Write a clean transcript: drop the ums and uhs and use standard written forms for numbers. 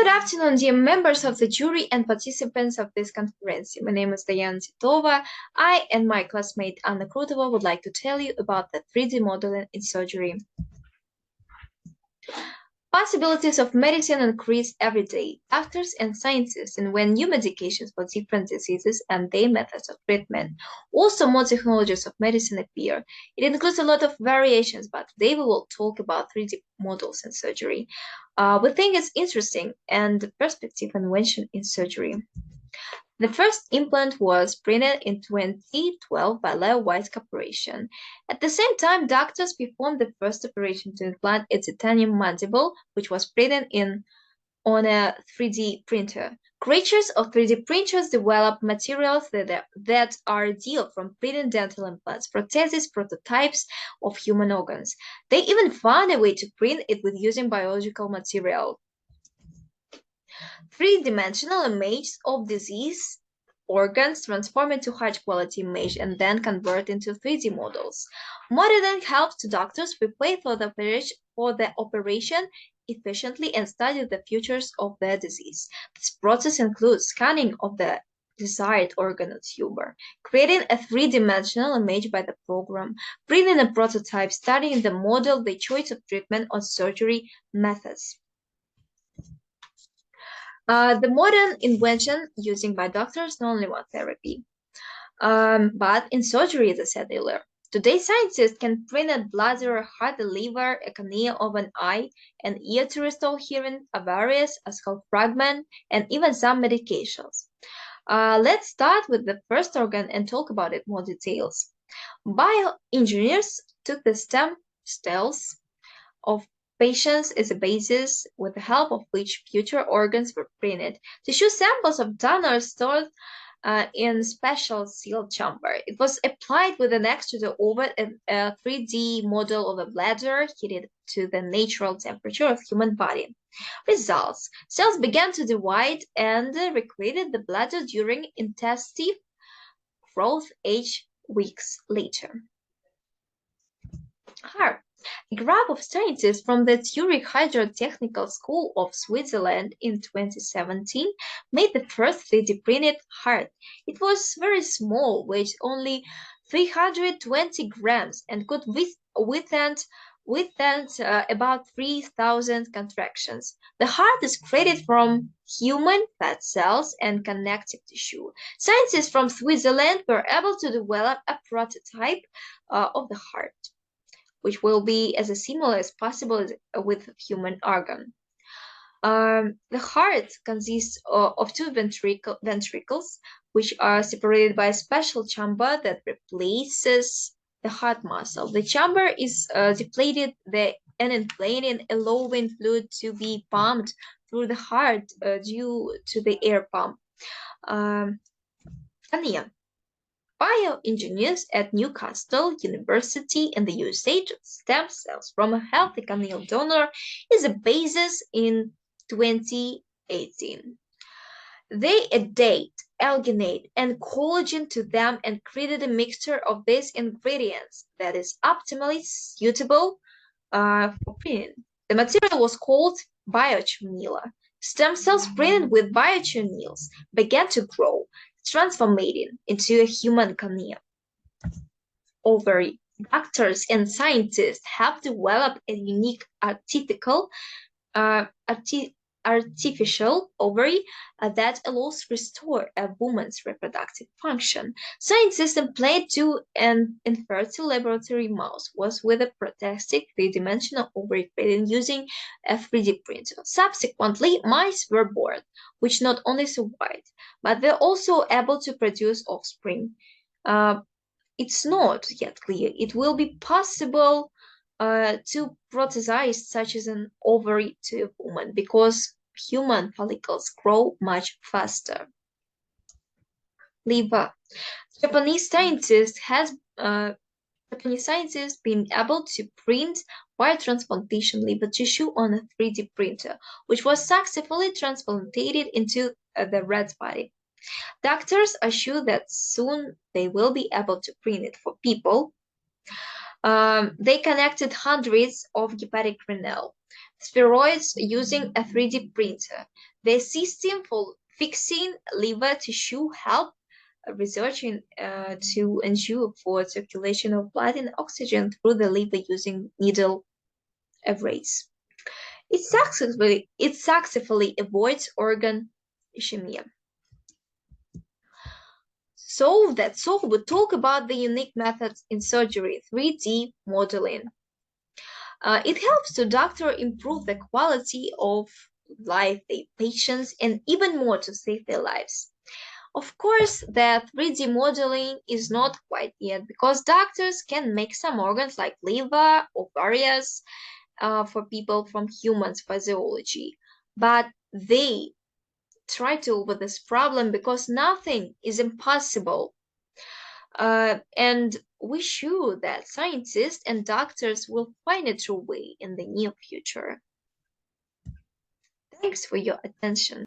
Good afternoon, dear members of the jury and participants of this conference. My name is Diana Titova. I and my classmate Anna Krutova would like to tell you about the 3D modeling in surgery. Possibilities of medicine increase every day. Doctors and scientists invent new medications for different diseases and their methods of treatment. Also, more technologies of medicine appear. It includes a lot of variations, but today we will talk about 3D models in surgery. We think it's interesting and the perspective invention in surgery. The first implant was printed in 2012 by Leo White Corporation. At the same time, doctors performed the first operation to implant a titanium mandible, which was printed on a 3D printer. Creators of 3D printers develop materials that are ideal from printing dental implants, prostheses, prototypes of human organs. They even found a way to print it with using biological material. Three-dimensional images of disease organs transform into high-quality image and then convert into 3D models. Modeling helps to doctors prepare for the operation efficiently and study the features of the disease. This process includes scanning of the desired organ or tumor, creating a three-dimensional image by the program, printing a prototype, studying the model, the choice of treatment or surgery methods. The modern invention using by doctors not only one therapy, but in surgery, as I said earlier. Today, scientists can print a bladder, a heart, a liver, a cornea of an eye, an ear to restore hearing, a various, a skull fragment, and even some medications. Let's start with the first organ and talk about it more details. Bioengineers took the stem cells of patients as a basis with the help of which future organs were printed. Tissue samples of donors stored in special sealed chamber. It was applied with an extruder over a 3D model of a bladder heated to the natural temperature of human body. Results: cells began to divide and recreated the bladder during intensive growth 8 weeks later. Heart. A group of scientists from the Zurich Hydrotechnical School of Switzerland in 2017 made the first 3D printed heart. It was very small, weighed only 320 grams, and could withstand about 3,000 contractions. The heart is created from human fat cells and connective tissue. Scientists from Switzerland were able to develop a prototype of the heart, which will be as similar as possible with human organ. The heart consists of two ventricles, which are separated by a special chamber that replaces the heart muscle. The chamber is depleted and inflated, allowing fluid to be pumped through the heart due to the air pump. Bioengineers at Newcastle University in the USA took stem cells from a healthy corneal donor as a basis in 2018. They added alginate and collagen to them and created a mixture of these ingredients that is optimally suitable for printing. The material was called biochar. Stem cells printed with biochar began to grow, transforming into a human cornea. Ovary. Doctors and scientists have developed a unique artificial ovary that allows to restore a woman's reproductive function. Scientists employed to an infertile laboratory mouse was with a prosthetic three-dimensional ovary created using a 3D printer. Subsequently, mice were born, which not only survived, but were also able to produce offspring. It's not yet clear it will be possible to prothesize such as an ovary to a woman because human follicles grow much faster. Liver. Japanese scientists been able to print white transplantation liver tissue on a 3D printer, which was successfully transplanted into the rat body. Doctors are sure that soon they will be able to print it for people. They connected hundreds of hepatic renal spheroids using a 3D printer. The system for fixing liver tissue helped researching to ensure for circulation of blood and oxygen through the liver using needle arrays. It successfully avoids organ ischemia. So that's all. We talk about the unique methods in surgery, 3D modeling. It helps the doctor improve the quality of life, their patients, and even more to save their lives. Of course, the 3D modeling is not quite yet because doctors can make some organs like liver or ovaries for people from human physiology, but they try to over this problem because nothing is impossible. And we sure that scientists and doctors will find a true way in the near future. Thanks for your attention.